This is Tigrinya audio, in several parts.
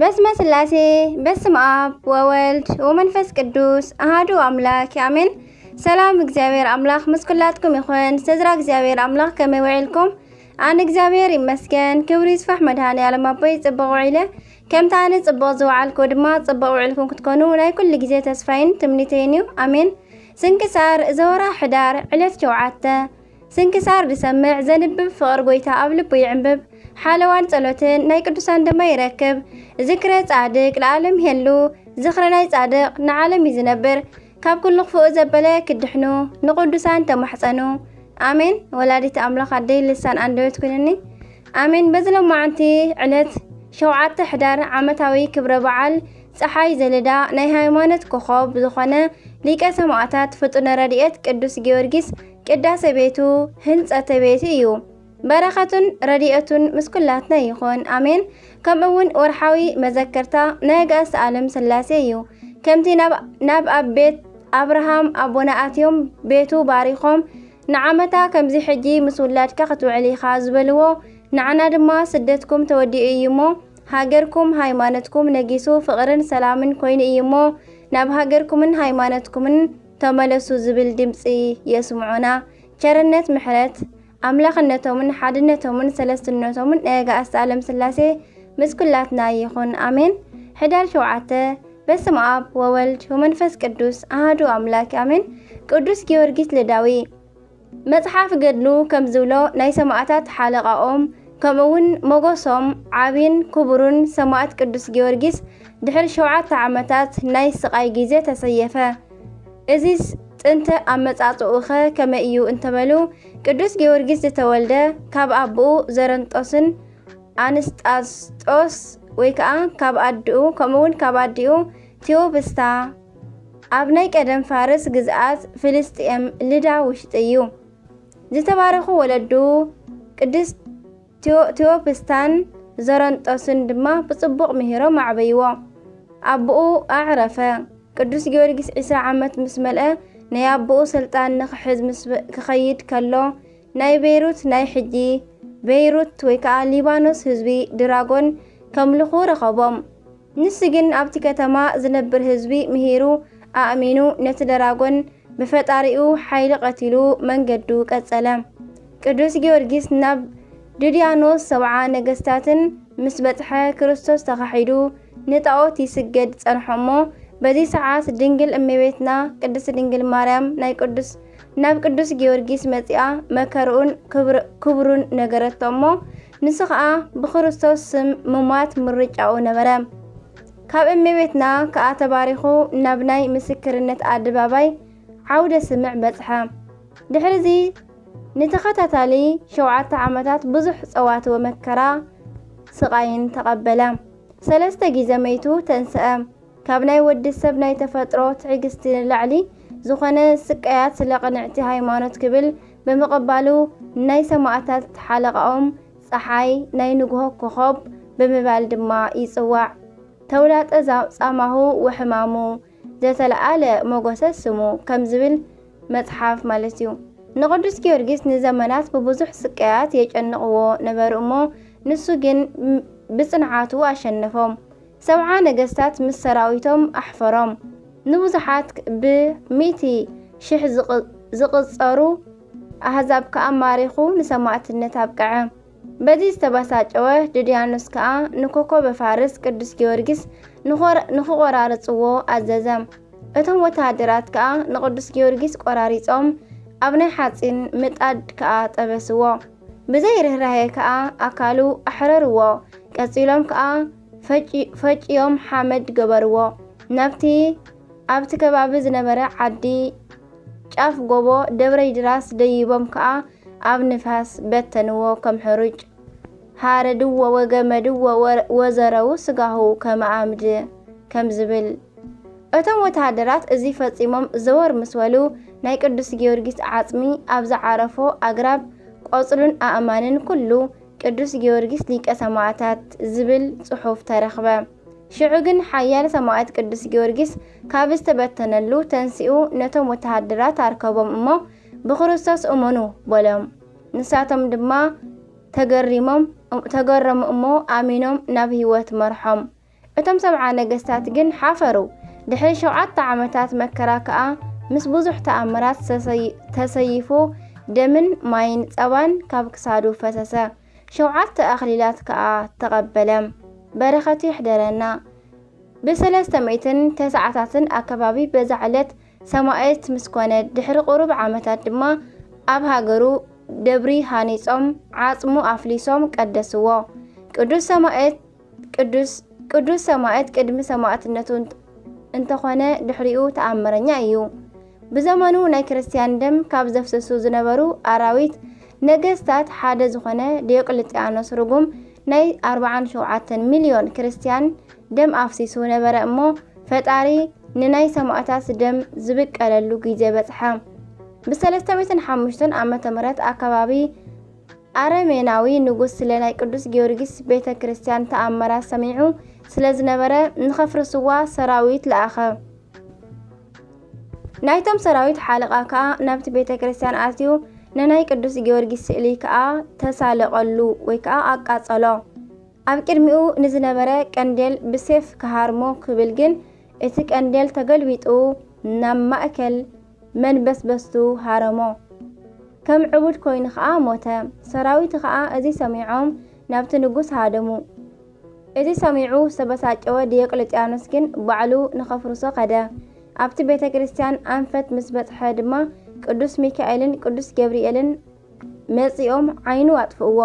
በስመ ስላሴ በስመ አብ ወወልድ ወመንፈስ ቅዱስ አሐዱ አምላክ አሜን። ሰላም እግዚአብሔር አምላክ ምስኩላትኩም ይኹን። ስድራ እግዚአብሔር አምላክ ከመይ ውዒልኩም? አነ እግዚአብሔር ይመስገን። ክብሪ ይስፋሕ መድኃኔዓለም አቦይ ጽቡቕ ውዒለ ከምቲ ኣነ ጽቡቕ ዝወዓልኩ ድማ ጽቡቕ ውዒልኩም ክትኮኑ ናይ ኩሉ ግዜ ተስፋይን ትምኒተይን እዩ። አሜን። ስንክሳር ዘወራ ሕዳር ዕለት 7 ስንክሳር ዝሰምዕ ዘንብብ ፍቕር ጎይታ ኣብ ልቡ ይዕንብብ ሓለዋን ጸሎትን ናይ ቅዱሳን ድማ ይረክብ። ዝክረ ጻድቅ ለዓለም ይሄሉ ዝኽረ ናይ ጻድቅ ንዓለም ይዝነብር። ካብ ኩሉ ክፉእ ዘበለ ክድሕኑ ንቅዱሳን ተማሕፀኑ አሜን። ወላዲት አምላክ ኣደይ ልሳን አንደበት ኩነኒ አሜን። በዝሎማዓንቲ ዕለት 7 ሕዳር ዓመታዊ ክብረ በዓል ፀሓይ ዘለዳ ናይ ሃይማኖት ኮኸብ ዝኾነ ሊቀ ሰማዕታት ፍጡነ ረድኤት ቅዱስ ጊዮርጊስ ቅዳሴ ቤቱ ህንፀተ ቤቱ እዩ። በረኸቱን ረድኤቱን ምስኩላትና ይኹን አሜን። ከምኡውን ወርሓዊ መዘከርታ ናይ ጋስ ዓለም ስላሴ እዩ። ከምቲ ናብ ኣብ ቤት አብርሃም ኣቦና ኣትዮም ቤቱ ባሪኾም ንዓመታ ከምዚ ሕጂ ምስ ውላድካ ክትውዕል ኢኻ ዝበልዎ ንዓና ድማ ስደትኩም ተወዲኡ እዩ እሞ ሃገርኩም ሃይማኖትኩም ነጊሱ ፍቕርን ሰላምን ኮይኑ እዩ እሞ ናብ ሃገርኩምን ሃይማኖትኩምን ተመለሱ ዝብል ድምፂ የስምዑና። ቸርነት ምሕረት አምላኽነቶምን ሓድነቶምን ሰለስትነቶምን ናይ ጋስ ዓለም ስላሴ ምስኩላትና ይኹን አሜን። ሕዳር 7 በስመ አብ ወወልድ ወመንፈስ ቅዱስ አሐዱ አምላክ አሜን። ቅዱስ ጊዮርጊስ ልዳዊ መጽሓፍ ገድሉ ከም ዝብሎ ናይ ሰማዕታት ሓለቃኦም ከምኡውን ሞጎሶም ዓብይን ክቡርን ሰማዕት ቅዱስ ጊዮርጊስ ድሕሪ 7 ዓመታት ናይ ስቃይ ግዜ ተሰየፈ። እዚ ጥንተ ኣመጻጽኡኸ ከመይ እዩ እንተበሉ ቅዱስ ጊዮርጊስ ዝተወልደ ካብ ኣቦኡ ዘረንጦስን ኣንስጣስጦስ ወይ ከዓ ካብ ኣዲኡ ከምኡውን ካብ ኣዲኡ ቴዎብስታ ኣብ ናይ ቀደም ፋርስ ግዝኣት ፍልስጥኤም ልዳ ውሽጢ እዩ። ዝተባረኹ ወለዱ ቅዱስ ቴዎብስታን ዘረንጦስን ድማ ብጽቡቕ ምሂሮም ኣዕበይዎ። ኣቦኡ ኣዕረፈ። ቅዱስ ጊዮርጊስ 20 ዓመት ምስ መልአ ናይ ኣቦኡ ስልጣን ንክሕዝ ክኸይድ ከሎ ናይ ቤይሩት ናይ ሕጂ ቤይሩት ወይ ከዓ ሊባኖስ ህዝቢ ድራጎን ከምልኹ ረኸቦም። ንሱ ግን ኣብቲ ከተማ ዝነብር ህዝቢ ምሂሩ ኣእሚኑ ነቲ ደራጎን ብፈጣሪኡ ሓይሊ ቀቲሉ መንገዱ ቀጸለ። ቅዱስ ጊዮርጊስ ናብ ድድያኖስ 70 ነገስታትን ምስ በጽሐ ክርስቶስ ተኻሒዱ ንጣዖት ይስገድ ጸንሖሞ። በዚ ሰዓት ድንግል እመቤትና ቅድስት ድንግል ማርያም ናብ ቅዱስ ጊዮርጊስ መጺኣ መከርኡን ክብሩን ነገረቶሞ። ንሱ ከዓ ብክርስቶስ ስም ምሟት ምርጫኡ ነበረ። ካብ እመቤትና ከዓ ተባሪኹ ናብ ናይ ምስክርነት ኣደባባይ ዓውደ ስምዕ በጽሐ። ድሕሪዚ ንተኸታታሊ 7 ዓመታት ብዙሕ ጸዋትወ መከራ ስቃይን ተቐበለ። 3 ግዜ መይቱ ተንስአ። ካብ ናይ ወዲ ሰብ ናይ ተፈጥሮ ትዕግስቲ ንላዕሊ ዝኾነ ስቃያት ስለ ቅንዕቲ ሃይማኖት ክብል ብምቕባሉ ናይ ሰማዕታት ሓለቃኦም ፀሓይ ናይ ንግሆ ኮኸብ ብምባል ድማ ይጽዋዕ። ተውላጠ ጻማሁ ወሕማሙ ዘተለኣለ ሞገሰ ስሙ ከም ዝብል መጽሓፍ ማለት እዩ። ንቅዱስ ጊዮርጊስ ንዘመናት ብብዙሕ ስቃያት የጨንቕዎ ነበሩ እሞ ንሱ ግን ብጽንዓቱ አሸነፎም። 70 ነገስታት ምስ ሰራዊቶም ኣሕፈሮም። ንብዙሓት ብ100,000 ዝቕጸሩ ኣህዛብ ከዓ ማሪኹ ንሰማዕትነት ኣብቅዐ። በዚ ዝተበሳጨወ ድድያኖስ ከዓ ንኮከበ ፋርስ ቅዱስ ጊዮርጊስ ንኽቆራርጽዎ ኣዘዘ። እቶም ወታደራት ከዓ ንቅዱስ ጊዮርጊስ ቆራሪጾም ኣብ ናይ ሓፂን ምጣድ ከዓ ጠበስዎ። ብዘይ ርህራሄ ከዓ ኣካሉ ኣሕረርዎ። ቀጺሎም ከዓ ፈጪዮም ሓመድ ገበርዎ። ኣብቲ ከባቢ ዝነበረ ዓዲ ጫፍ ጎቦ ደብረ ይድራስ ደይቦም ከዓ ኣብ ንፋስ በተንዎ ከም ሕሩጭ። ሃረድዎ ወገመድዎ ወዘረው ስጋሁ ከም ኣምድ ከም ዝብል። እቶም ወታደራት እዚ ፈጺሞም ዘወር ምስ በሉ ናይ ቅዱስ ጊዮርጊስ ዓጽሚ ኣብ ዝዓረፎ ኣግራብ ቆጽሉን ኣእማንን ኩሉ ቅዱስ ጊዮርጊስ ሊቀ ሰማዕታት ዝብል ጽሑፍ ተረኽበ። ሽዑ ግን ሓያል ሰማዕት ቅዱስ ጊዮርጊስ ካብ ዝተበተነሉ ተንሲኡ ነቶም ወታደራት ኣርከቦም እሞ ብክርስቶስ እመኑ በሎም። ንሳቶም ድማ ተገረሙ እሞ ኣሚኖም ናብ ህይወት መርሖም። እቶም ሰብዓ ነገስታት ግን ሓፈሩ። ድሕሪ 7 ዓመታት መከራ ከዓ ምስ ብዙሕ ተኣምራት ተሰይፉ ደምን ማይን ጸባን ካብ ክሳዱ ፈሰሰ። 7 ኣኽሊላት ከዓ ተቐበለ። በረኸቱ ይሕደረና። ብ309 ኣከባቢ በዛ ዕለት ሰማዕት ምስ ኮነ ድሕሪ ቁሩብ ዓመታት ድማ ኣብ ሃገሩ ደብሪ ሃኒጾም ዓጽሙ ኣፍሊሶም ቀደስዎ። ቅዱስ ሰማዕት ቅድሚ ሰማዕትነቱ እንተኾነ ድሕሪኡ ተኣምረኛ እዩ። ብዘመኑ ናይ ክርስቲያን ደም ካብ ዘፍሰሱ ዝነበሩ ኣራዊት ነገስታት ሓደ ዝኾነ ዲዮቅልጥያኖስ ርጉም ናይ 47 ሚልዮን ክርስቲያን ደም ኣፍሲሱ ነበረ እሞ ፈጣሪ ንናይ ሰማዕታት ደም ዝብቀለሉ ግዜ በጽሐ። ብ305 ዓመተ ምህረት ኣከባቢ ኣረሜናዊ ንጉስ ስለ ናይ ቅዱስ ጊዮርጊስ ቤተ ክርስቲያን ተኣምራት ሰሚዑ ስለ ዝነበረ ንኸፍርስዋ ሰራዊት ለኣኸ። ናይቶም ሰራዊት ሓለቓ ከዓ ናብቲ ቤተ ክርስቲያን ኣትዩ ንናይ ቅዱስ ጊዮርጊስ ስእሊ ከዓ ተሳለቐሉ ወይ ከዓ ኣቃጸሎ። ኣብ ቅድሚኡ ንዝነበረ ቀንዴል ብሴፍ ክሃርሞ ክብል ግን እቲ ቀንዴል ተገልቢጡ ናብ ማእከል መንበስበስቱ ሃረሞ። ከም ዕቡድ ኮይኑ ከዓ ሞተ። ሰራዊት ከዓ እዚ ሰሚዖም ናብቲ ንጉስ ሃደሙ። እዚ ሰሚዑ ዝተበሳጨወ ዲዮቅልጥያኖስ ግን ባዕሉ ንኸፍርሶ ኸደ። ኣብቲ ቤተ ክርስቲያን ኣንፈት ምስ በጽሐ ድማ ቅዱስ ሚካኤልን ቅዱስ ገብርኤልን መጺኦም ዓይኑ ኣጥፍእዎ።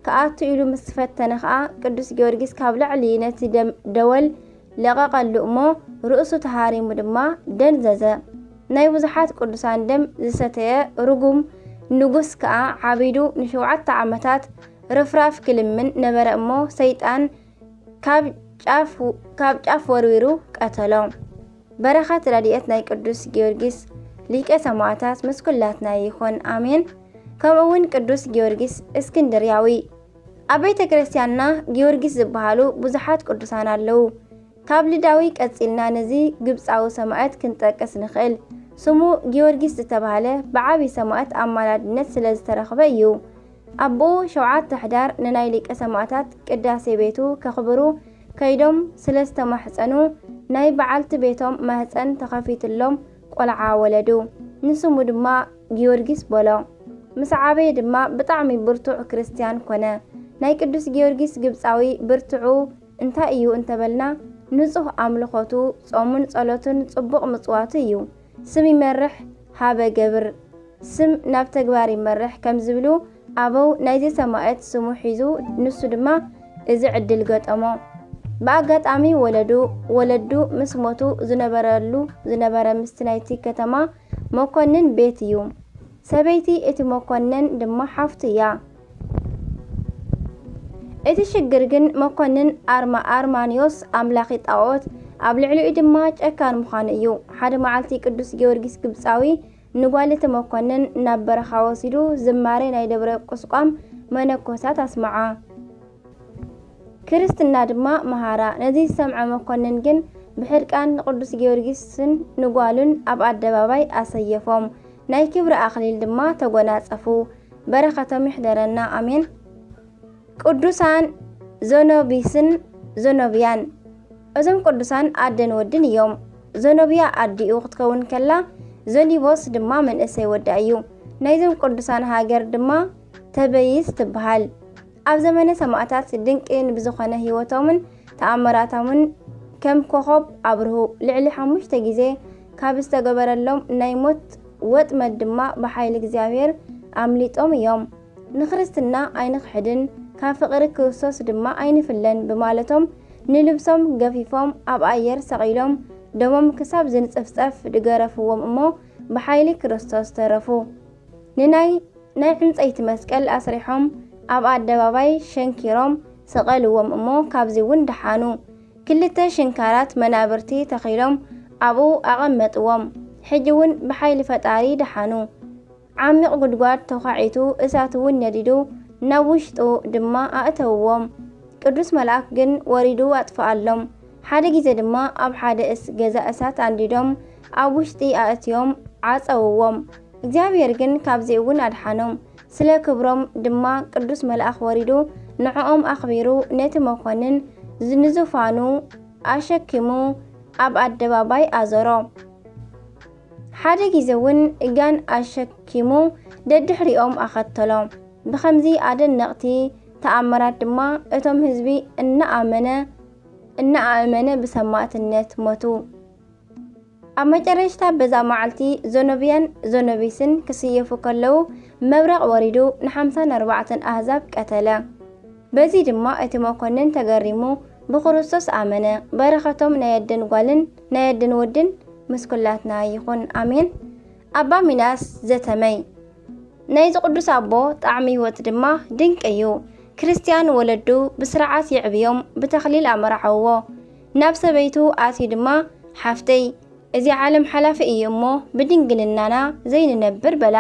ከኣቱ ኢሉ ምስ ፈተነ ከዓ ቅዱስ ጊዮርጊስ ካብ ላዕሊ ነቲ ደወል ለቐቐሉ እሞ ርእሱ ተሃሪሙ ድማ ደንዘዘ። ናይ ብዙሓት ቅዱሳን ደም ዝሰተየ ርጉም ንጉስ ከዓ ዓቢዱ ን7 ዓመታት ርፍራፍ ክልምን ነበረ እሞ ሰይጣን ካብ ጫፍ ወርዊሩ ቀተሎ። በረኸት ረድኤት ናይ ቅዱስ ጊዮርጊስ ሊቀ ሰማዕታት ምስ ኩላትና ይኹን ኣሜን። ከምኡውን ቅዱስ ጊዮርጊስ እስክንድርያዊ። ኣብ ቤተ ክርስቲያንና ጊዮርጊስ ዝበሃሉ ብዙሓት ቅዱሳን ኣለዉ። ካብ ልዳዊ ቀጺልና ነዚ ግብፃዊ ሰማዕት ክንጠቅስ ንኽእል። ስሙ ጊዮርጊስ ዝተባሃለ ብዓብዪ ሰማዕት ኣማላድነት ስለ ዝተረኸበ እዩ። ኣቦኡ 7 ሕዳር ንናይ ሊቀ ሰማዕታት ቅዳሴ ቤቱ ከኽብሩ ከይዶም ስለ ዝተማሕፀኑ ናይ በዓልቲ ቤቶም ማህፀን ተኸፊትሎም ቆልዓ ወለዱ። ንስሙ ድማ ጊዮርጊስ በሎ። ምስ ዓበየ ድማ ብጣዕሚ ብርቱዕ ክርስቲያን ኮነ። ናይ ቅዱስ ጊዮርጊስ ግብፃዊ ብርቱዑ እንታይ እዩ እንተበልና ንጹህ ኣምልኾቱ፣ ጾሙን ጸሎቱን ጽቡቕ ምጽዋቱ እዩ። ስም ይመርሕ ሃበ ገብር፣ ስም ናብ ተግባር ይመርሕ ከም ዝብሉ ኣበው ናይዚ ሰማዕት ስሙ ሒዙ ንሱ ድማ እዚ ዕድል ገጠሞ። ብኣጋጣሚ ወለዱ ምስ ሞቱ ዝነበረ ምስቲ ናይቲ ከተማ መኮንን ቤት እዩ። ሰበይቲ እቲ መኮንን ድማ ሓፍቱ እያ። እቲ ሽግር ግን መኮንን ኣርማንዮስ ኣምላኺ ጣዖት ኣብ ልዕሊኡ ድማ ጨካን ምዃኑ እዩ። ሓደ መዓልቲ ቅዱስ ጊዮርጊስ ግብፃዊ ንጓልቲ መኮንን ናብ በረኻ ወሲዱ ዝማሬ ናይ ደብረ ቁስቋም መነኮሳት ኣስመዓ። ክርስትና ድማ መሃራ። ነዚ ሰምዐ መኮንን ግን ብሕርቃን ንቅዱስ ጊዮርጊስን ንጓሉን ኣብ ኣደባባይ ኣሰየፎም። ናይ ክብሪ ኣኽሊል ድማ ተጎናጸፉ። በረኸቶም ይሕደረና ኣሜን። ቅዱሳን ዘኖቢስን ዘኖብያን። እዞም ቅዱሳን ኣደን ወድን እዮም። ዘኖብያ ኣዲኡ ክትከውን ከላ ዘኒቦስ ድማ መንእሰይ ወዳ እዩ። ናይዞም ቅዱሳን ሃገር ድማ ተበይስ ትበሃል። ኣብ ዘመነ ሰማዕታት ድንቅን ብዝኾነ ህይወቶምን ተኣምራቶምን ከም ኮኸብ ኣብርሁ ልዕሊ 5 ግዜ ካብ ዝተገበረሎም ናይ ሞት ወጥመድ ድማ ብሓይሊ እግዚአብሔር ኣምሊጦም እዮም። ንክርስትና ኣይንክሕድን ካብ ፍቕሪ ክርስቶስ ድማ ኣይንፍለን በማለቶም ንልብሶም ገፊፎም ኣብ ኣየር ሰቒሎም ደሞም ክሳብ ዝንጽፍጸፍ ድገረፍዎም እሞ ብሓይሊ ክርስቶስ ተረፉ። ንናይ ዕንፀይቲ መስቀል ኣስሪሖም ኣብ ኣደባባይ ሸንኪሮም ሰቐልዎም እሞ ካብዚ እውን ደሓኑ። 2 ሽንካራት መናብርቲ ተኺሎም ኣብኡ ኣቐመጥዎም። ሕጂ እውን ብሓይሊ ፈጣሪ ደሓኑ። ዓሚቕ ጉድጓድ ተዃዒቱ እሳት እውን ነዲዱ ናብ ውሽጡ ድማ ኣእተውዎም። ቅዱስ መልአክ ግን ወሪዱ ኣጥፍኣሎም። ሓደ ግዜ ድማ ኣብ ሓደ ገዛ እሳት አንዲዶም ኣብ ውሽጢ ኣእትዮም ዓፀውዎም። እግዚአብሔር ግን ካብዚ እውን ኣድሓኖም። ስለ ክብሮም ድማ ቅዱስ መልአክ ወሪዱ ንዕኦም ኣኽቢሩ ነቲ መኮንን ንዝፋኑ ኣሸኪሙ ኣብ ኣደባባይ ኣዞሮ። ሓደ ግዜ እውን እጋን ኣሸኪሙ ደድሕሪኦም ኣኸተሎም። ብከምዚ ኣደነቕቲ ተኣምራት ድማ እቶም ህዝቢ እናኣመነ ብሰማዕትነት ሞቱ። ኣብ መጨረሽታ በዛ መዓልቲ ዘኖብያን ዘኖቢስን ክስየፉ ከለዉ መብረቕ ወሪዱ ን54 ኣህዛብ ቀተለ። በዚ ድማ እቲ መኮንን ተገሪሙ ብክርስቶስ ኣመነ። በረኸቶም ናይ ኣደን ጓልን ናይ ኣደን ወድን ምስኩላትና ይኹን ኣሜን። ኣባ ሚናስ ዘተመይ ናይዚ ቅዱስ ኣቦ ጣዕሚ ህይወት ድማ ድንቅ እዩ። ክርስቲያን ወለዱ ብስርዓት ይዕብዮም ብተኽሊል ኣመርዓውዎ። ናብ ሰበይቱ ኣትዩ ድማ ሓፍተይ እዚ ዓለም ሓላፊ እዩ እሞ ብድንግልናና ዘይንነብር በላ።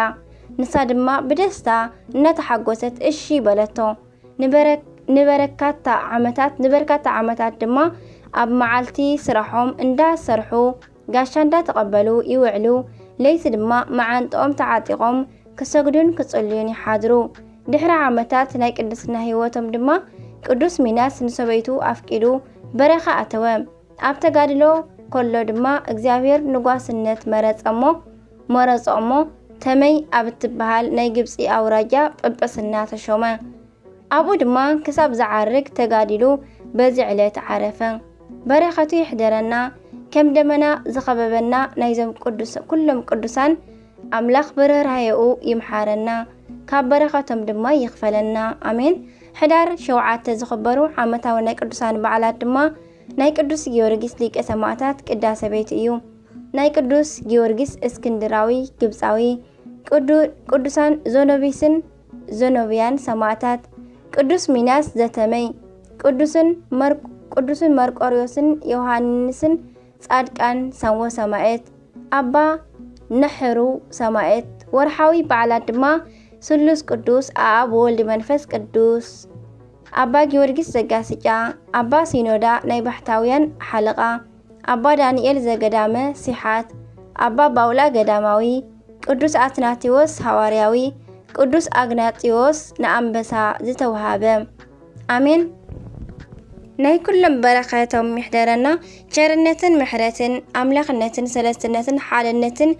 ንሳ ድማ ብደስታ እናተሓጎሰት እሺ በለቶ። ንበርካታ ዓመታት ድማ ኣብ መዓልቲ ስራሖም እንዳሰርሑ ጋሻ እንዳተቐበሉ ይውዕሉ። ለይቲ ድማ መዓንጦኦም ተዓጢቖም ክሰግዱን ክጽልዩን ይሓድሩ። ድሕሪ ዓመታት ናይ ቅድስና ህይወቶም ድማ ቅዱስ ሚናስ ንሰበይቱ ኣፍቂዱ በረኻ ኣተወ። ኣብ ተጋድሎ ከሎ ድማ እግዚአብሔር ንጓስነት መረጾሞ ተመይ ኣብ እትበሃል ናይ ግብፂ ኣውራጃ ጵጵስና ተሾመ። ኣብኡ ድማ ክሳብ ዝዓርግ ተጋዲሉ በዚ ዕለት ዓረፈ። በረኸቱ ይሕደረና ከም ደመና ዝኸበበና ናይዞም ኩሎም ቅዱሳን ኣምላኽ ብርህራሄኡ ይምሓረና፣ ካብ በረኸቶም ድማ ይኽፈለና ኣሜን። ሕዳር 7 ዝኽበሩ ዓመታዊ ናይ ቅዱሳን በዓላት ድማ ናይ ቅዱስ ጊዮርጊስ ሊቀ ሰማዕታት ቅዳሴ ቤት እዩ። ናይ ቅዱስ ጊዮርጊስ እስክንድራዊ ግብፃዊ፣ ቅዱሳን ዘኖቢስን ዘኖብያን ሰማዕታት፣ ቅዱስ ሚናስ ዘተመይ፣ ቅዱስን መርቆሪዎስን ዮሐንስን ጻድቃን ሰንወ ሰማዕት፣ ኣባ ነሕሩ ሰማዕት። ወርሓዊ በዓላት ድማ ስሉስ ቅዱስ አብ ወልድ መንፈስ ቅዱስ፣ ኣባ ጊዮርጊስ ዘጋስጫ፣ ኣባ ሲኖዳ ናይ ባሕታውያን ሓለቓ፣ ኣባ ዳንኤል ዘገዳመ ሲሓት፣ ኣባ ባውላ ገዳማዊ፣ ቅዱስ አትናቴዎስ ሐዋርያዊ፣ ቅዱስ አግናጢዎስ ንኣንበሳ ዝተውሃበ ኣሜን። ናይ ኩሎም በረኸቶም ይሕደረና። ቸርነትን ምሕረትን ኣምላኽነትን ሰለስትነትን ሓድነትን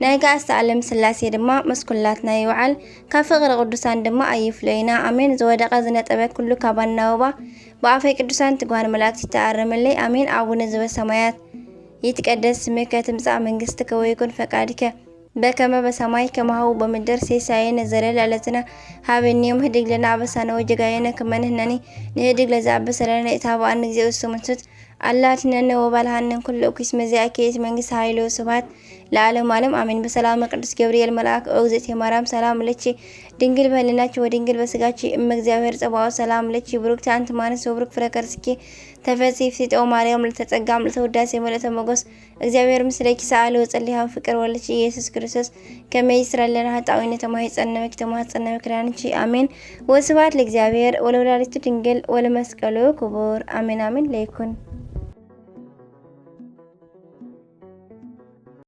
ናይ ጋእስቲ ዓለም ስላሴ ድማ መስኩላትና ይውዓል። ካብ ፍቕሪ ቅዱሳን ድማ ኣይፍለይና ኣሜን። ዝወደቐ ዝነጠበ ኩሉ ካባና ወባ ብኣፈይ ቅዱሳን ትጓን መላእክት ይተኣረመለይ ኣሜን። አቡነ ዘበሰማያት ይትቀደስ ስምከ ትምጻእ መንግሥትከ ወይኩን ፈቃድከ በከመ በሰማይ ከማሁ በምድር ሲሳየነ ዘለለዕለትና ሀበኒ ዮም ህድግ ለና አበሳነ ወጀጋየነ ከመ ንሕነኒ ንህድግ ለዘአበሰለነ ኢታብአነ እግዚኦ ስሙንሱት አላትነነ ወባልሃነን ኩሉ እኩስ መዚአከ የእቲ መንግሥት ኃይሎ ስብሐት ለዓለሙ ዓለም አሜን። በሰላም ቅዱስ ገብርኤል መልአክ እግዝእትየ ማርያም ሰላም ለኪ ድንግል በህሊናኪ ወድንግል በስጋኪ እመ እግዚአብሔር ጸባኦት ሰላም ለኪ ብሩክቲ አንቲ እማንስት ወብሩክ ፍሬ ከርስኪ ተፈሥሒ ፍሥሕት ማርያም ለተጸጋ ምልዕተ ውዳሴ መልእተ ሞገስ እግዚአብሔር ምስለኪ ሰአሊ ወጸሊሃ ፍቅር ወልድኪ ኢየሱስ ክርስቶስ ከመ ይስረለነ ኃጣውኢነ ተማኅፀነመኪ ተማኅፀነመ ክዳንኪ አሜን። ወስብሐት ለእግዚአብሔር ወለወላዲቱ ድንግል ወለመስቀሉ ክቡር አሜን አሜን። ለይኩን